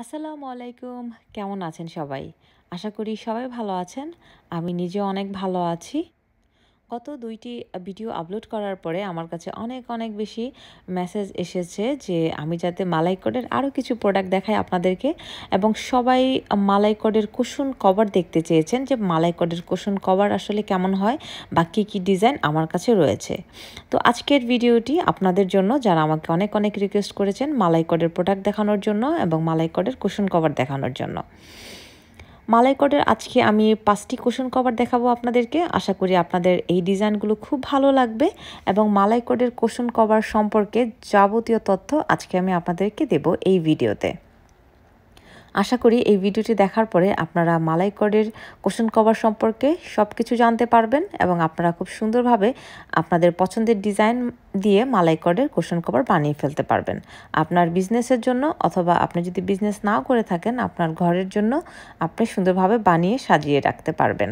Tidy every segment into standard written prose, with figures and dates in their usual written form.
আসসালামু আলাইকুম। কেমন আছেন সবাই? আশা করি সবাই ভালো আছেন। আমি নিজেও অনেক ভালো আছি। গত ২টি ভিডিও আপলোড করার পরে আমার কাছে অনেক বেশি মেসেজ এসেছে যে আমি যাতে মালাই কোডের আরও কিছু প্রোডাক্ট দেখাই আপনাদেরকে, এবং সবাই মালাই কোডের কুশন কভার দেখতে চেয়েছেন যে মালাই কোডের কুশন কভার আসলে কেমন হয় বা কী ডিজাইন আমার কাছে রয়েছে। তো আজকের ভিডিওটি আপনাদের জন্য, যারা আমাকে অনেক রিকোয়েস্ট করেছেন মালাই কোডের প্রোডাক্ট দেখানোর জন্য এবং মালাই কোডের কুশন কভার দেখানোর জন্য। মালাই কোডের আজকে আমি 5টি কুশন কভার দেখাবো আপনাদেরকে। আশা করি আপনাদের এই ডিজাইনগুলো খুব ভালো লাগবে এবং মালাই কোডের কুশন কভার সম্পর্কে যাবতীয় তথ্য আজকে আমি আপনাদেরকে দেব এই ভিডিওতে। আশা করি এই ভিডিওটি দেখার পরে আপনারা মালাই কোডের কুশন কভার সম্পর্কে সব কিছু জানতে পারবেন এবং আপনারা খুব সুন্দরভাবে আপনাদের পছন্দের ডিজাইন দিয়ে মালাই কোডের কুশন কভার বানিয়ে ফেলতে পারবেন। আপনার বিজনেসের জন্য, অথবা আপনি যদি বিজনেস নাও করে থাকেন, আপনার ঘরের জন্য আপনি সুন্দরভাবে বানিয়ে সাজিয়ে রাখতে পারবেন।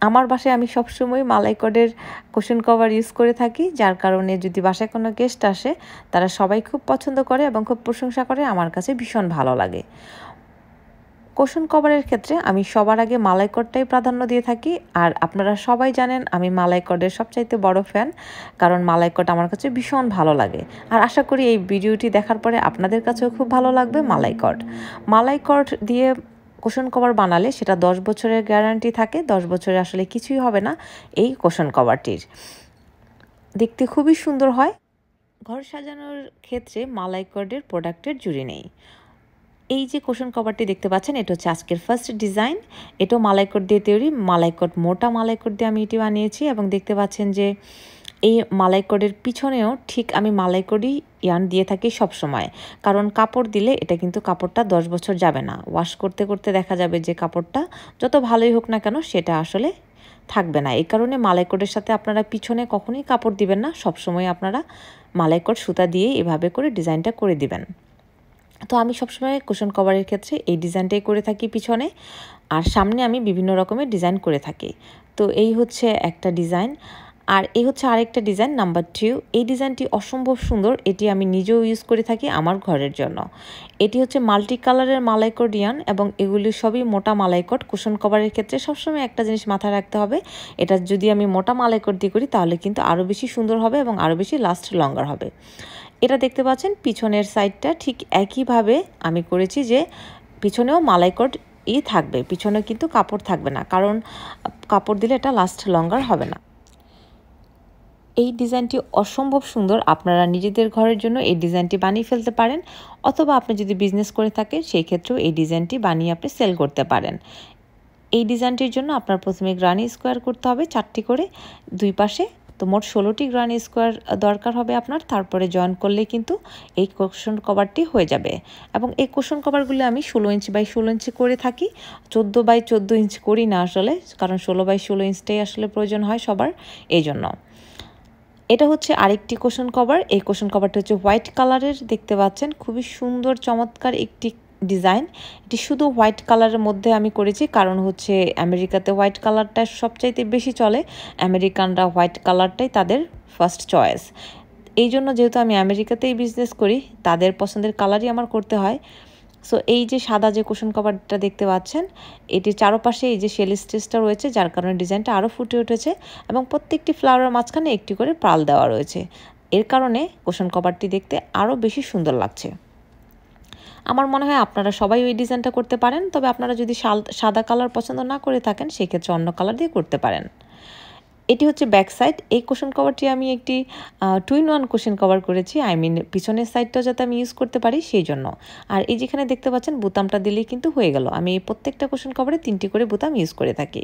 আমার বাসায় আমি সবসময় মালাই কোডের কুশন কভার ইউজ করে থাকি, যার কারণে যদি বাসায় কোনো গেস্ট আসে তারা সবাই খুব পছন্দ করে এবং খুব প্রশংসা করে। আমার কাছে ভীষণ ভালো লাগে। কুশন কভারের ক্ষেত্রে আমি সবার আগে মালাই কোডটাই প্রাধান্য দিয়ে থাকি, আর আপনারা সবাই জানেন আমি মালাই কোডের সবচাইতে বড় ফ্যান, কারণ মালাই কোড আমার কাছে ভীষণ ভালো লাগে। আর আশা করি এই ভিডিওটি দেখার পরে আপনাদের কাছেও খুব ভালো লাগবে মালাই কোড। মালাই কোড দিয়ে কুশন কভার বানালে সেটা 10 বছরের গ্যারান্টি থাকে। 10 বছরে আসলে কিছুই হবে না এই কুশন কভারটির। দেখতে খুবই সুন্দর হয়। ঘর সাজানোর ক্ষেত্রে মালাই কোডের প্রোডাক্টের জুড়ি নেই। এই যে কুশন কভারটি দেখতে পাচ্ছেন, এটা হচ্ছে আজকের ফার্স্ট ডিজাইন। এটাও মালাই কোড দিয়ে তৈরি। মালাই কোড, মোটা মালাই কোড দিয়ে আমি এটি বানিয়েছি, এবং দেখতে পাচ্ছেন যে এই মালাই কোডের পিছনেও ঠিক আমি মালাই কোডই ইয়ার্ন দিয়ে থাকি সব সময়, কারণ কাপড় দিলে এটা কিন্তু কাপড়টা 10 বছর যাবে না। ওয়াশ করতে করতে দেখা যাবে যে কাপড়টা যত ভালোই হোক না কেন সেটা আসলে থাকবে না। এই কারণে মালাই কোডের সাথে আপনারা পিছনে কখনোই কাপড় দিবেন না। সবসময় আপনারা মালাই কোড সুতা দিয়ে এভাবে করে ডিজাইনটা করে দিবেন। তো আমি সবসময় কুশন কভারের ক্ষেত্রে এই ডিজাইনটাই করে থাকি পিছনে, আর সামনে আমি বিভিন্ন রকমের ডিজাইন করে থাকি। তো এই হচ্ছে একটা ডিজাইন, আর এই হচ্ছে আরেকটা ডিজাইন নাম্বার 2। এই ডিজাইনটি অসম্ভব সুন্দর। এটি আমি নিজেও ইউজ করে থাকি আমার ঘরের জন্য। এটি হচ্ছে মাল্টি কালারের মালাই কোড ইয়ার্ন, এবং এগুলি সবই মোটা মালাই কোড। কুশন কভারের ক্ষেত্রে সবসময় একটা জিনিস মাথায় রাখতে হবে, এটা যদি আমি মোটা মালাই কোড দিয়ে করি তাহলে কিন্তু আরও বেশি সুন্দর হবে এবং আরও বেশি লাস্ট লঙ্গার হবে। এটা দেখতে পাচ্ছেন পিছনের সাইডটা ঠিক একইভাবে আমি করেছি, যে পিছনেও মালাই কোড থাকবে, পিছনে কিন্তু কাপড় থাকবে না, কারণ কাপড় দিলে এটা লাস্ট লঙ্গার হবে না। এই ডিজাইনটি অসম্ভব সুন্দর। আপনারা নিজেদের ঘরের জন্য এই ডিজাইনটি বানিয়ে ফেলতে পারেন, অথবা আপনি যদি বিজনেস করে থাকেন সেই ক্ষেত্রেও এই ডিজাইনটি বানিয়ে আপনি সেল করতে পারেন। এই ডিজাইনটির জন্য আপনার প্রথমে গ্রানি স্কোয়ার করতে হবে 4টি করে দুই পাশে। তো মোট 16টি গ্রানি স্কোয়ার দরকার হবে আপনার। তারপরে জয়েন করলে কিন্তু এই কুশন কভারটি হয়ে যাবে। এবং এই কুশন কভারগুলো আমি 16 ইঞ্চি বাই 16 ইঞ্চি করে থাকি, 14 বাই 14 ইঞ্চি করি না আসলে, কারণ 16 বাই 16 ইঞ্চটাই আসলে প্রয়োজন হয় সবার, এই জন্য। এটা হচ্ছে আরেকটি কুশন কভার। এই কুশন কভারটা হচ্ছে হোয়াইট কালারের, দেখতে পাচ্ছেন খুবই সুন্দর চমৎকার একটি ডিজাইন। এটি শুধু হোয়াইট কালারের মধ্যে আমি করেছি, কারণ হচ্ছে আমেরিকাতে হোয়াইট কালারটা সবচাইতে বেশি চলে। আমেরিকানরা হোয়াইট কালারটাই তাদের ফার্স্ট চয়েস। এই জন্য যেহেতু আমি আমেরিকাতেই বিজনেস করি, তাদের পছন্দের কালারই আমার করতে হয়। সো এই যে সাদা যে কুশন কভারটা দেখতে পাচ্ছেন, এটির চারপাশে এই যে শেল স্টিচটা রয়েছে, যার কারণে ডিজাইনটা আরও ফুটে উঠেছে, এবং প্রত্যেকটি ফ্লাওয়ারের মাঝখানে একটি করে পার্ল দেওয়া রয়েছে। এর কারণে কুশন কভারটি দেখতে আরও বেশি সুন্দর লাগছে। আমার মনে হয় আপনারা সবাই ওই ডিজাইনটা করতে পারেন, তবে আপনারা যদি সাদা কালার পছন্দ না করে থাকেন সেক্ষেত্রে অন্য কালার দিয়ে করতে পারেন। এটি হচ্ছে ব্যাক সাইড। এই কুশন কভারটি আমি একটি 2-in-1 কুশন কভার করেছি, পিছনের সাইডটাও যাতে আমি ইউজ করতে পারি সেই জন্য। আর এই যেখানে দেখতে পাচ্ছেন বোতামটা দিলেই কিন্তু হয়ে গেল। আমি প্রত্যেকটা কুশন কভারে 3টি করে বোতাম ইউজ করে থাকি।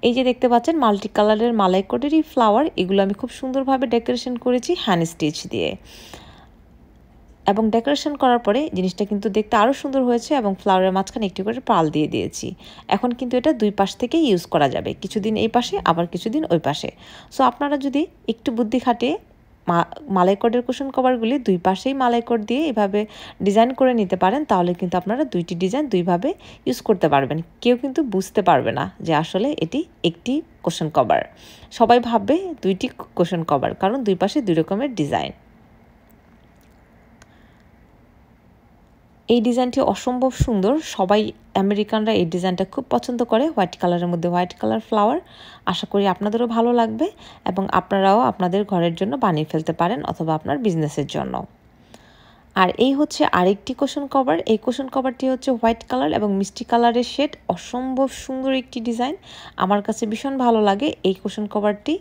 এই যে দেখতে পাচ্ছেন মাল্টি কালারের মালাই কোডেরই ফ্লাওয়ার, এগুলো আমি খুব সুন্দরভাবে ডেকোরেশন করেছি হ্যান্ড স্টিচ দিয়ে, এবং ডেকোরেশন করার পরে জিনিসটা কিন্তু দেখতে আরও সুন্দর হয়েছে, এবং ফ্লাওয়ারের মাঝখানে একটু করে পাল দিয়ে দিয়েছি। এখন কিন্তু এটা দুই পাশ থেকে ইউজ করা যাবে, কিছুদিন এই পাশে আবার কিছুদিন ওই পাশে। সো আপনারা যদি একটু বুদ্ধি খাটিয়ে মালাই কোডের কুশন কভারগুলি দুই পাশেই মালাই কোড দিয়ে এভাবে ডিজাইন করে নিতে পারেন, তাহলে কিন্তু আপনারা দুইটি ডিজাইন দুইভাবে ইউজ করতে পারবেন। কেউ কিন্তু বুঝতে পারবে না যে আসলে এটি একটি কুশন কভার। সবাই ভাববে দুইটি কুশন কভার, কারণ দুই পাশে দুই রকমের ডিজাইন। এই ডিজাইনটি অসম্ভব সুন্দর, সবাই আমেরিকানরা এই ডিজাইনটা খুব পছন্দ করে। হোয়াইট কালারের মধ্যে হোয়াইট কালার ফ্লাওয়ার। আশা করি আপনাদেরও ভালো লাগবে এবং আপনারাও আপনাদের ঘরের জন্য বানিয়ে ফেলতে পারেন অথবা আপনার বিজনেসের জন্য। আর এই হচ্ছে আরেকটি কুশন কভার। এই কুশন কভারটি হচ্ছে হোয়াইট কালার এবং মিষ্টি কালারের শেড। অসম্ভব সুন্দর একটি ডিজাইন, আমার কাছে ভীষণ ভালো লাগে এই কুশন কভারটি।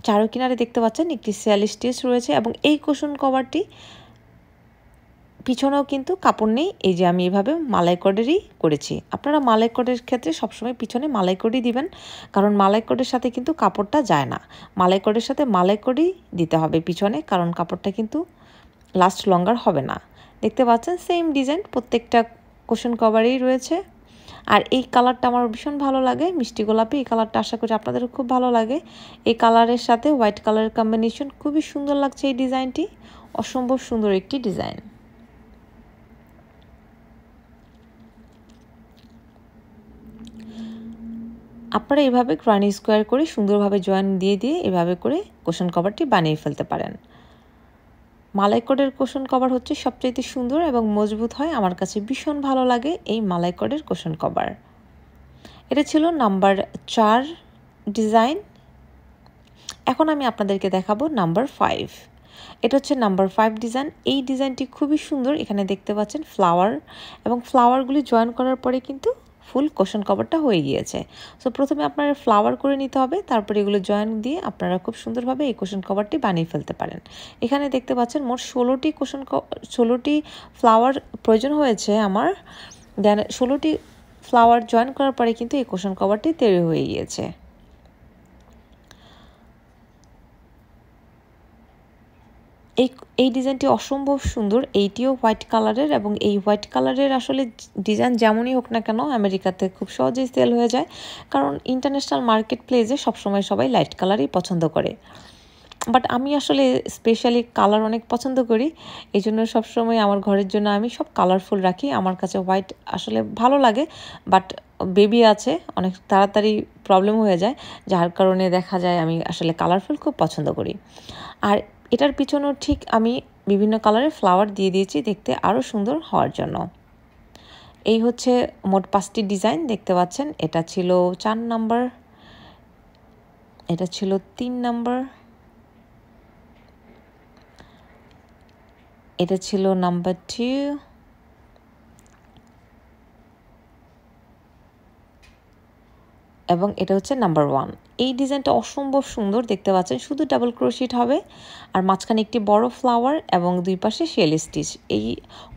চারো কিনারে দেখতে পাচ্ছেন একটি সেল স্টিচ রয়েছে এবং এই কুশন কভারটি পিছনেও কিন্তু কাপড় নেই। এই যে আমি এভাবে মালাই কর্ডেরই করেছি। আপনারা মালাই কর্ডের ক্ষেত্রে সবসময় পিছনে মালাই কর্ডই দিবেন, কারণ মালাই কর্ডের সাথে কিন্তু কাপড়টা যায় না। মালাই কর্ডের সাথে মালাই কর্ডই দিতে হবে পিছনে, কারণ কাপড়টা কিন্তু লাস্ট লঙ্গার হবে না। দেখতে পাচ্ছেন সেম ডিজাইন প্রত্যেকটা কুশন কভারেই রয়েছে। আর এই কালারটা আমার ভীষণ ভালো লাগে, মিষ্টি গোলাপি। এই কালারটা আশা করি আপনাদেরও খুব ভালো লাগে। এই কালারের সাথে হোয়াইট কালারের কম্বিনেশন খুবই সুন্দর লাগছে। এই ডিজাইনটি অসম্ভব সুন্দর একটি ডিজাইন। আপনারা এভাবে গ্রানি স্কোয়ার করে সুন্দরভাবে জয়েন দিয়ে দিয়ে এভাবে করে কুশন কভারটি বানিয়ে ফেলতে পারেন। মালাই কর্ডের কুশন কভার হচ্ছে সবচেয়ে সুন্দর এবং মজবুত হয়, আমার কাছে ভীষণ ভালো লাগে এই মালাই কর্ডের কুশন কভার। এটা ছিল নাম্বার 4 ডিজাইন। এখন আমি আপনাদেরকে দেখাবো নাম্বার 5। এটা হচ্ছে নাম্বার 5 ডিজাইন। এই ডিজাইনটি খুবই সুন্দর। এখানে দেখতে পাচ্ছেন ফ্লাওয়ার এবং ফ্লাওয়ারগুলি জয়েন করার পরে কিন্তু ফুল কুশন কভারটা হয়ে গিয়েছে। সো প্রথমে আপনারা ফ্লাওয়ার করে নিতে হবে, তারপরে এগুলো জয়েন দিয়ে আপনারা খুব সুন্দরভাবে এই কুশন কভারটি বানিয়ে ফেলতে পারেন। এখানে দেখতে পাচ্ছেন মোট 16টি ফ্লাওয়ার প্রয়োজন হয়েছে আমার। দেন 16টি ফ্লাওয়ার জয়েন করার পরে কিন্তু এই কুশন কভারটি তৈরি হয়ে গিয়েছে। এই ডিজাইনটি অসম্ভব সুন্দর। এইটিও হোয়াইট কালারের এবং এই হোয়াইট কালারের আসলে ডিজাইন যেমনই হোক না কেন আমেরিকাতে খুব সহজেই সেল হয়ে যায়, কারণ ইন্টারন্যাশনাল মার্কেট প্লেসে সবসময় সবাই লাইট কালারই পছন্দ করে। বাট আমি আসলে স্পেশালি কালার অনেক পছন্দ করি, এই জন্য সবসময় আমার ঘরের জন্য আমি সব কালারফুল রাখি। আমার কাছে হোয়াইট আসলে ভালো লাগে, বাট বেবি আছে, অনেক তাড়াতাড়ি প্রবলেম হয়ে যায়, যার কারণে দেখা যায় আমি আসলে কালারফুল খুব পছন্দ করি। আর এটার পিছনেও ঠিক আমি বিভিন্ন কালারের ফ্লাওয়ার দিয়ে দিয়েছি দেখতে আরও সুন্দর হওয়ার জন্য। এই হচ্ছে মোট 5টি ডিজাইন দেখতে পাচ্ছেন। এটা ছিল 4 নাম্বার, এটা ছিল 3 নাম্বার, এটা ছিল নাম্বার 2, এবং এটা হচ্ছে নাম্বার 1। এই ডিজাইনটা অসম্ভব সুন্দর দেখতে পাচ্ছেন, শুধু ডাবল ক্রোশেট হবে আর মাঝখানে একটি বড় ফ্লাওয়ার এবং দুই পাশে শেল স্টিচ। এই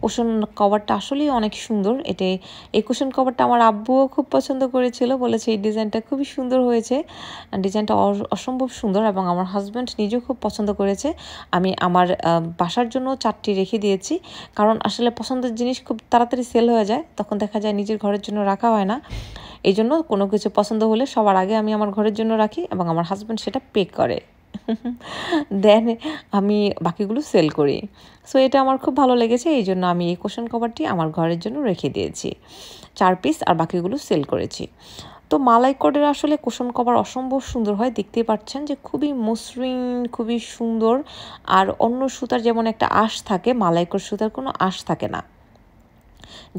কুশন কভারটা আসলেই অনেক সুন্দর। এই কুশন কভারটা আমার আব্বুও খুব পছন্দ করেছিল, বলেছে এই ডিজাইনটা খুবই সুন্দর হয়েছে। ডিজাইনটা অসম্ভব সুন্দর এবং আমার হাজব্যান্ড নিজেও খুব পছন্দ করেছে। আমি আমার বাসার জন্য 4টি রেখে দিয়েছি, কারণ আসলে পছন্দের জিনিস খুব তাড়াতাড়ি সেল হয়ে যায়, তখন দেখা যায় নিজের ঘরের জন্য রাখা হয় না। এই জন্য কোনো কিছু পছন্দ হলে সবার আগে আমি আমার ঘরের জন্য রাখি এবং আমার হাজব্যান্ড সেটা পে করে, দেন আমি বাকিগুলো সেল করি। সো এটা আমার খুব ভালো লেগেছে, এই জন্য আমি এই কুশন কভারটি আমার ঘরের জন্য রেখে দিয়েছি 4 পিস, আর বাকিগুলো সেল করেছি। তো মালাই কর্ডের আসলে কুশন কভার অসম্ভব সুন্দর হয়, দেখতেই পাচ্ছেন যে খুবই মসৃণ, খুবই সুন্দর। আর অন্য সুতার যেমন একটা আঁশ থাকে, মালাই কর্ড সুতার কোনো আঁশ থাকে না,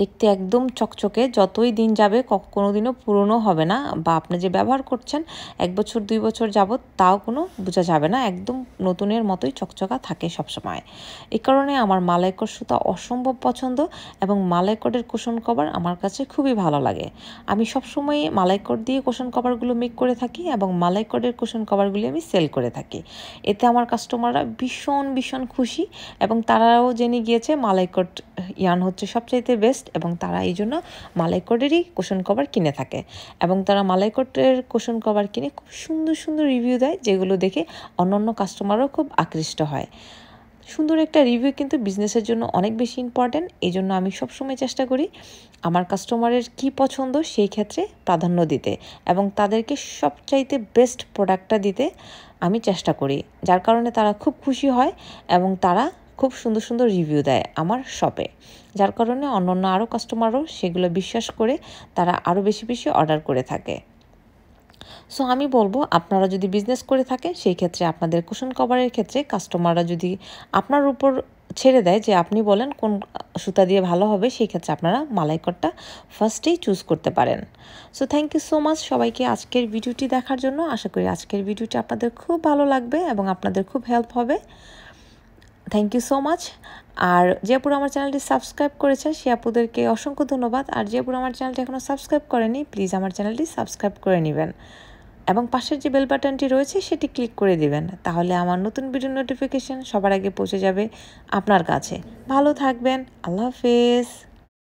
দেখতে একদম চকচকে। যতই দিন যাবে কোনোদিনও পুরনো হবে না, বা আপনি যে ব্যবহার করছেন 1 বছর 2 বছর যাবত তাও কোনো বোঝা যাবে না, একদম নতুনের মতোই চকচকা থাকে সবসময়। এই কারণে আমার মালাই কর্ড সুতা অসম্ভব পছন্দ এবং মালাই কর্ডের কুশন কভার আমার কাছে খুবই ভালো লাগে। আমি সবসময় মালাই কর্ড দিয়ে কুশন কভারগুলো মেক করে থাকি এবং মালাই কর্ডের কুশন কভারগুলি আমি সেল করে থাকি। এতে আমার কাস্টমাররা ভীষণ ভীষণ খুশি এবং তারাও জেনে গিয়েছে মালাই কর্ড ইয়ার্ন হচ্ছে সবচাইতে বেস্ট, এবং তারা এই জন্য মালাই কর্ডেরই কুশন কভার কিনে থাকে এবং তারা মালাই কর্ডের কুশন কভার কিনে খুব সুন্দর সুন্দর রিভিউ দেয়, যেগুলো দেখে অন্যান্য কাস্টমারও খুব আকৃষ্ট হয়। সুন্দর একটা রিভিউ কিন্তু বিজনেসের জন্য অনেক বেশি ইম্পর্ট্যান্ট। এই জন্য আমি সবসময় চেষ্টা করি আমার কাস্টমারের কি পছন্দ সেই ক্ষেত্রে প্রাধান্য দিতে এবং তাদেরকে সবচাইতে বেস্ট প্রোডাক্টটা দিতে আমি চেষ্টা করি, যার কারণে তারা খুব খুশি হয় এবং তারা খুব সুন্দর সুন্দর রিভিউ দেয় আমার শপে, যার কারণে অন্যান্য আরও কাস্টমারও সেগুলো বিশ্বাস করে তারা আরও বেশি বেশি অর্ডার করে থাকে। সো আমি বলবো আপনারা যদি বিজনেস করে থাকেন সেই ক্ষেত্রে আপনাদের কুশন কভারের ক্ষেত্রে কাস্টমাররা যদি আপনার উপর ছেড়ে দেয় যে আপনি বলেন কোন সুতা দিয়ে ভালো হবে, সেই ক্ষেত্রে আপনারা মালাইকটটা ফার্স্টেই চুজ করতে পারেন। So thank you so much সবাইকে আজকের ভিডিওটি দেখার জন্য। আশা করি আজকের ভিডিওটি আপনাদের খুব ভালো লাগবে এবং আপনাদের খুব হেল্প হবে। Thank you so much. আর যে আপুরা আমার চ্যানেলটি সাবস্ক্রাইব করেছেন সে আপুদেরকে অসংখ্য ধন্যবাদ। আর যে আপুরা আমার চ্যানেলটি এখনও সাবস্ক্রাইব করেনি প্লিজ আমার চ্যানেলটি সাবস্ক্রাইব করে নেবেন এবং পাশের যে বেল বাটনটি রয়েছে সেটি ক্লিক করে দিবেন, তাহলে আমার নতুন ভিডিও নোটিফিকেশন সবার আগে পৌঁছে যাবে আপনার কাছে। ভালো থাকবেন, আল্লাহ হাফেজ।